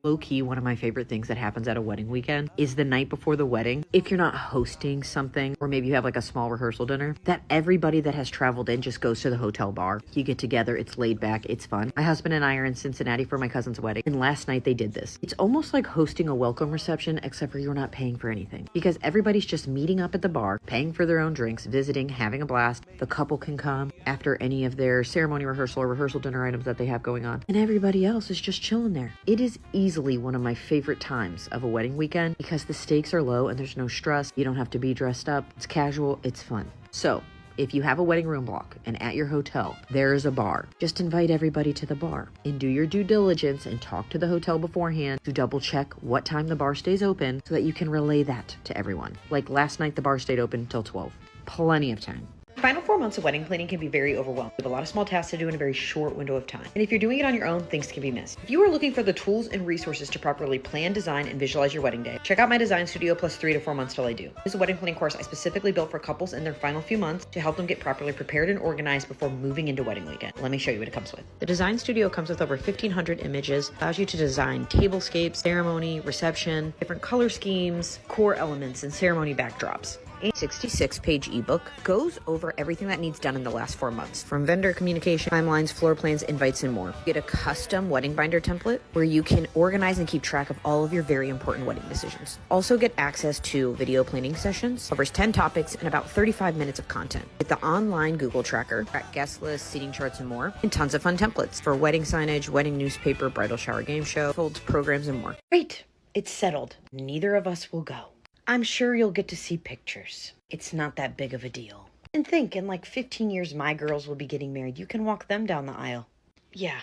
Low-key, one of my favorite things that happens at a wedding weekend is the night before the wedding, if you're not hosting something, or maybe you have like a small rehearsal dinner, that everybody that has traveled in just goes to the hotel bar. You get together, it's laid back, it's fun. My husband and I are in Cincinnati for my cousin's wedding, and last night they did this. It's almost like hosting a welcome reception, except for you're not paying for anything. Because everybody's just meeting up at the bar, paying for their own drinks, visiting, having a blast. The couple can come after any of their ceremony rehearsal or rehearsal dinner items that they have going on, and everybody else is just chilling there. It is easily one of my favorite times of a wedding weekend because the stakes are low and there's no stress. You don't have to be dressed up. It's casual. It's fun. So if you have a wedding room block and at your hotel, there is a bar, just invite everybody to the bar and do your due diligence and talk to the hotel beforehand to double check what time the bar stays open so that you can relay that to everyone. Like last night, the bar stayed open till 12. Plenty of time. Final 4 months of wedding planning can be very overwhelming with a lot of small tasks to do in a very short window of time. And if you're doing it on your own, things can be missed. If you are looking for the tools and resources to properly plan, design, and visualize your wedding day, check out my design studio plus 3 to 4 months till I do. This is a wedding planning course I specifically built for couples in their final few months to help them get properly prepared and organized before moving into wedding weekend. Let me show you what it comes with. The design studio comes with over 1,500 images, allows you to design tablescapes, ceremony, reception, different color schemes, core elements, and ceremony backdrops. A 66-page ebook goes over everything that needs done in the last 4 months, from vendor communication, timelines, floor plans, invites, and more. Get a custom wedding binder template where you can organize and keep track of all of your very important wedding decisions. Also get access to video planning sessions, covers 10 topics and about 35 minutes of content. Get the online Google tracker, track guest lists, seating charts, and more, and tons of fun templates for wedding signage, wedding newspaper, bridal shower game show, folds, programs, and more. Great, it's settled. Neither of us will go. I'm sure you'll get to see pictures. It's not that big of a deal. And think, in like 15 years, my girls will be getting married. You can walk them down the aisle. Yeah.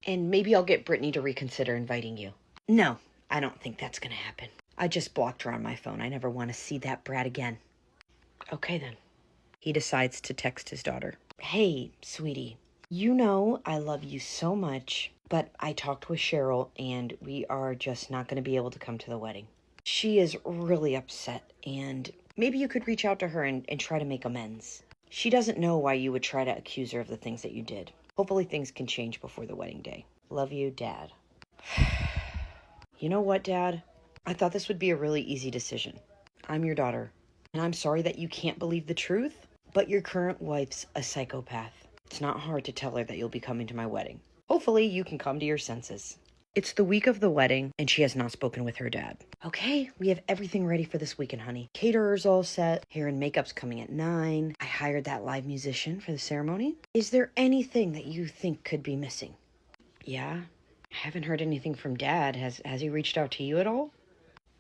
And maybe I'll get Brittany to reconsider inviting you. No, I don't think that's gonna happen. I just blocked her on my phone. I never want to see that brat again. Okay then. He decides to text his daughter. Hey, sweetie. You know I love you so much, but I talked with Cheryl and we are just not gonna be able to come to the wedding. She is really upset, and maybe you could reach out to her and try to make amends. She doesn't know why you would try to accuse her of the things that you did. Hopefully things can change before the wedding day. Love you, Dad. You know what, Dad? I thought this would be a really easy decision. I'm your daughter, and I'm sorry that you can't believe the truth, but your current wife's a psychopath. It's not hard to tell her that you'll be coming to my wedding. Hopefully you can come to your senses. It's the week of the wedding, and she has not spoken with her dad. Okay, we have everything ready for this weekend, honey. Caterer's all set. Hair and makeup's coming at 9. I hired that live musician for the ceremony. Is there anything that you think could be missing? Yeah? I haven't heard anything from Dad. Has he reached out to you at all?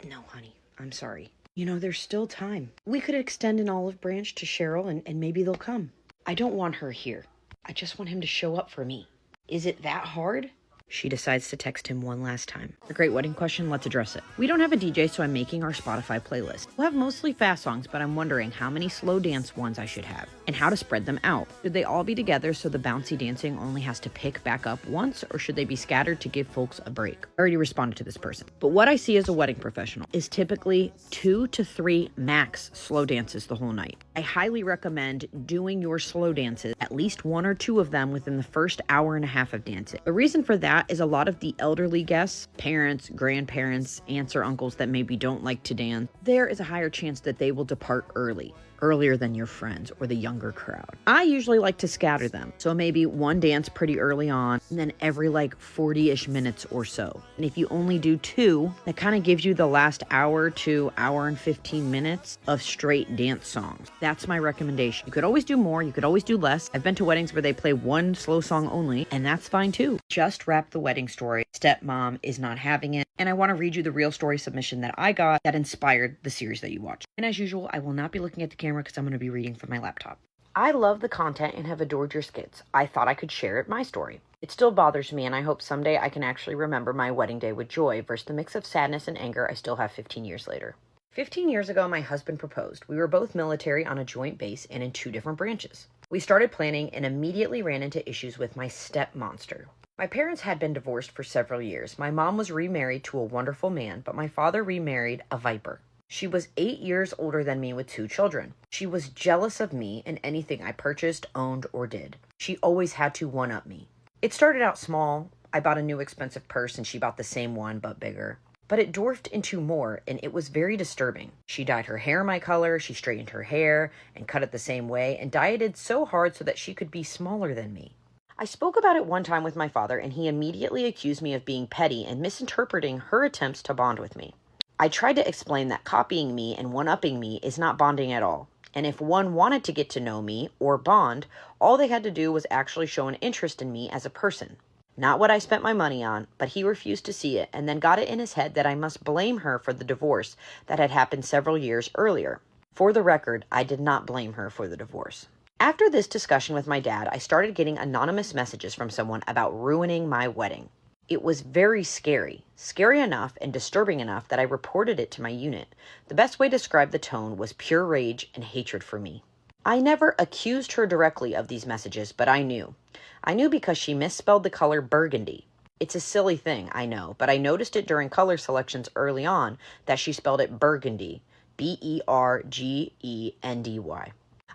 No, honey. I'm sorry. You know, there's still time. We could extend an olive branch to Cheryl, and maybe they'll come. I don't want her here. I just want him to show up for me. Is it that hard? She decides to text him one last time. A great wedding question, let's address it. We don't have a DJ, so I'm making our Spotify playlist. We'll have mostly fast songs, but I'm wondering how many slow dance ones I should have, and how to spread them out. Should they all be together so the bouncy dancing only has to pick back up once, or should they be scattered to give folks a break? I already responded to this person. But what I see as a wedding professional is typically 2 to 3 max slow dances the whole night. I highly recommend doing your slow dances, at least 1 or 2 of them within the first hour and a half of dancing. The reason for that is a lot of the elderly guests, parents, grandparents, aunts or uncles that maybe don't like to dance, there is a higher chance that they will depart earlier than your friends or the younger crowd. I usually like to scatter them. So maybe one dance pretty early on and then every like 40-ish minutes or so. And if you only do 2, that kind of gives you the last hour to hour and 15 minutes of straight dance songs. That's my recommendation. You could always do more. You could always do less. I've been to weddings where they play 1 slow song only, and that's fine too. Just wrap the wedding story. Stepmom is not having it. And I want to read you the real story submission that I got that inspired the series that you watched. And as usual, I will not be looking at the camera because I'm going to be reading from my laptop. I love the content and have adored your skits. I thought I could share it, my story. It still bothers me, and I hope someday I can actually remember my wedding day with joy versus the mix of sadness and anger I still have 15 years later. 15 years ago, my husband proposed. We were both military on a joint base and in 2 different branches. We started planning and immediately ran into issues with my step-monster. My parents had been divorced for several years. My mom was remarried to a wonderful man, but my father remarried a viper. She was 8 years older than me with 2 children. She was jealous of me and anything I purchased, owned, or did. She always had to one-up me. It started out small, I bought a new expensive purse and she bought the same one but bigger. But it dwarfed into more, and it was very disturbing. She dyed her hair my color, she straightened her hair and cut it the same way, and dieted so hard so that she could be smaller than me. I spoke about it one time with my father, and he immediately accused me of being petty and misinterpreting her attempts to bond with me. I tried to explain that copying me and one-upping me is not bonding at all, and if one wanted to get to know me or bond, all they had to do was actually show an interest in me as a person. Not what I spent my money on, but he refused to see it and then got it in his head that I must blame her for the divorce that had happened several years earlier. For the record, I did not blame her for the divorce. After this discussion with my dad, I started getting anonymous messages from someone about ruining my wedding. It was very scary enough and disturbing enough that I reported it to my unit. The best way to describe the tone was pure rage and hatred for me. I never accused her directly of these messages, but I knew. I knew because she misspelled the color burgundy. It's a silly thing, I know, but I noticed it during color selections early on that she spelled it burgundy, B-E-R-G-E-N-D-Y.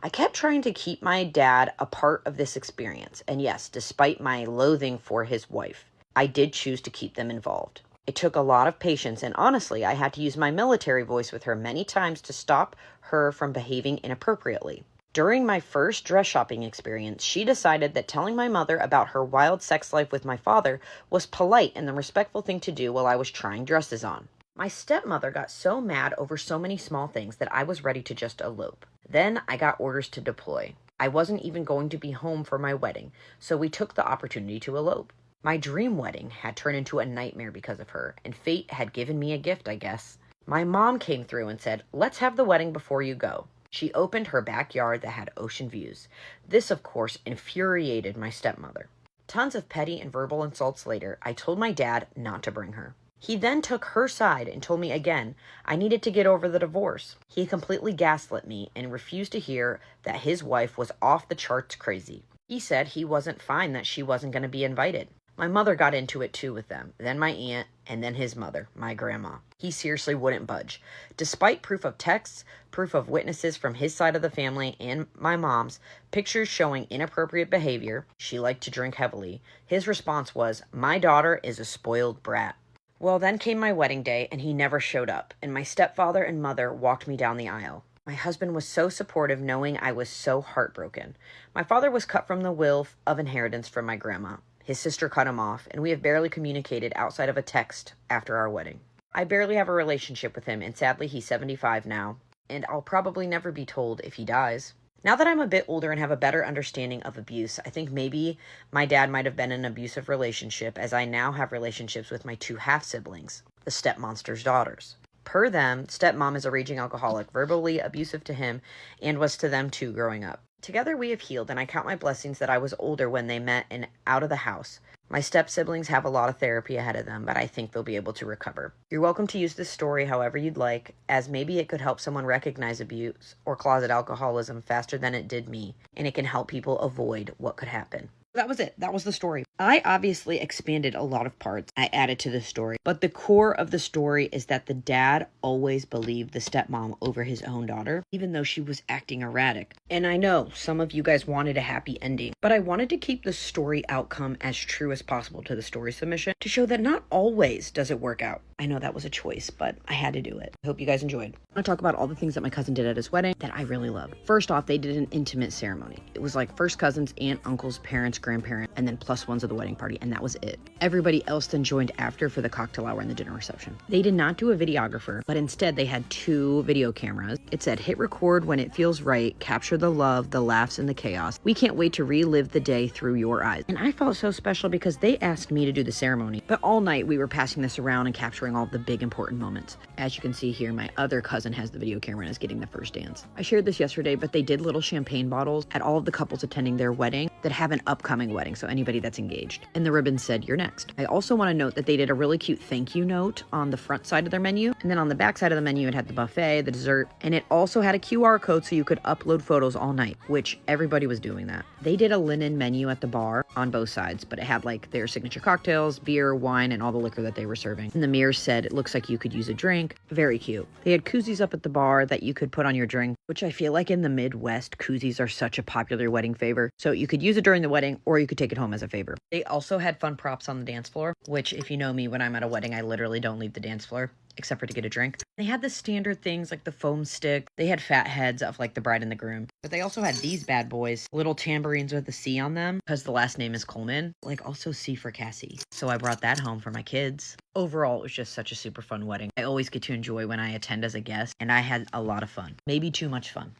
I kept trying to keep my dad a part of this experience, and yes, despite my loathing for his wife, I did choose to keep them involved. It took a lot of patience, and honestly, I had to use my military voice with her many times to stop her from behaving inappropriately. During my first dress shopping experience, she decided that telling my mother about her wild sex life with my father was polite and the respectful thing to do while I was trying dresses on. My stepmother got so mad over so many small things that I was ready to just elope. Then I got orders to deploy. I wasn't even going to be home for my wedding, so we took the opportunity to elope. My dream wedding had turned into a nightmare because of her, and fate had given me a gift, I guess. My mom came through and said, "Let's have the wedding before you go." She opened her backyard that had ocean views. This, of course, infuriated my stepmother. Tons of petty and verbal insults later, I told my dad not to bring her. He then took her side and told me again I needed to get over the divorce. He completely gaslit me and refused to hear that his wife was off the charts crazy. He said he wasn't fine that she wasn't going to be invited. My mother got into it too with them, then my aunt, and then his mother, my grandma. He seriously wouldn't budge. Despite proof of texts, proof of witnesses from his side of the family and my mom's, pictures showing inappropriate behavior, she liked to drink heavily, his response was, "My daughter is a spoiled brat." Well, then came my wedding day, and he never showed up, and my stepfather and mother walked me down the aisle. My husband was so supportive, knowing I was so heartbroken. My father was cut from the will of inheritance from my grandma. His sister cut him off, and we have barely communicated outside of a text after our wedding. I barely have a relationship with him, and sadly he's 75 now, and I'll probably never be told if he dies. Now that I'm a bit older and have a better understanding of abuse, I think maybe my dad might have been in an abusive relationship, as I now have relationships with my two half-siblings, the stepmonster's daughters. Per them, stepmom is a raging alcoholic, verbally abusive to him, and was to them too growing up. Together we have healed, and I count my blessings that I was older when they met and out of the house. My step-siblings have a lot of therapy ahead of them, but I think they'll be able to recover. You're welcome to use this story however you'd like, as maybe it could help someone recognize abuse or closet alcoholism faster than it did me, and it can help people avoid what could happen. That was it. That was the story. I obviously expanded a lot of parts I added to the story, but the core of the story is that the dad always believed the stepmom over his own daughter, even though she was acting erratic. And I know some of you guys wanted a happy ending, but I wanted to keep the story outcome as true as possible to the story submission to show that not always does it work out. I know that was a choice, but I had to do it. I hope you guys enjoyed. I'm going to talk about all the things that my cousin did at his wedding that I really love. First off, they did an intimate ceremony. It was like first cousins, aunt, uncles, parents, grandparents, and then plus ones of the wedding party, and that was it. Everybody else then joined after for the cocktail hour and the dinner reception. They did not do a videographer, but instead they had 2 video cameras. It said, "Hit record when it feels right, capture the love, the laughs, and the chaos. We can't wait to relive the day through your eyes." And I felt so special because they asked me to do the ceremony, but all night we were passing this around and capturing all the big important moments. As you can see here, my other cousin has the video camera and is getting the first dance. I shared this yesterday, but they did little champagne bottles at all of the couples attending their wedding that have an upcoming wedding, so anybody that's engaged. And the ribbon said, "You're next." I also want to note that they did a really cute thank you note on the front side of their menu, and then on the back side of the menu it had the buffet, the dessert, and it also had a QR code so you could upload photos all night, which everybody was doing that. They did a linen menu at the bar on both sides, but it had like their signature cocktails, beer, wine, and all the liquor that they were serving. And the mirror said, "It looks like you could use a drink." Very cute. They had koozies up at the bar that you could put on your drink, which I feel like in the Midwest, koozies are such a popular wedding favor. So you could use it during the wedding or you could take it home as a favor. They also had fun props on the dance floor, which if you know me, when I'm at a wedding, I literally don't leave the dance floor except for to get a drink. They had the standard things like the foam stick. They had fat heads of like the bride and the groom. But they also had these bad boys, little tambourines with a C on them because the last name is Coleman. Like also C for Cassie. So I brought that home for my kids. Overall, it was just such a super fun wedding. I always get to enjoy when I attend as a guest, and I had a lot of fun. Maybe too much fun.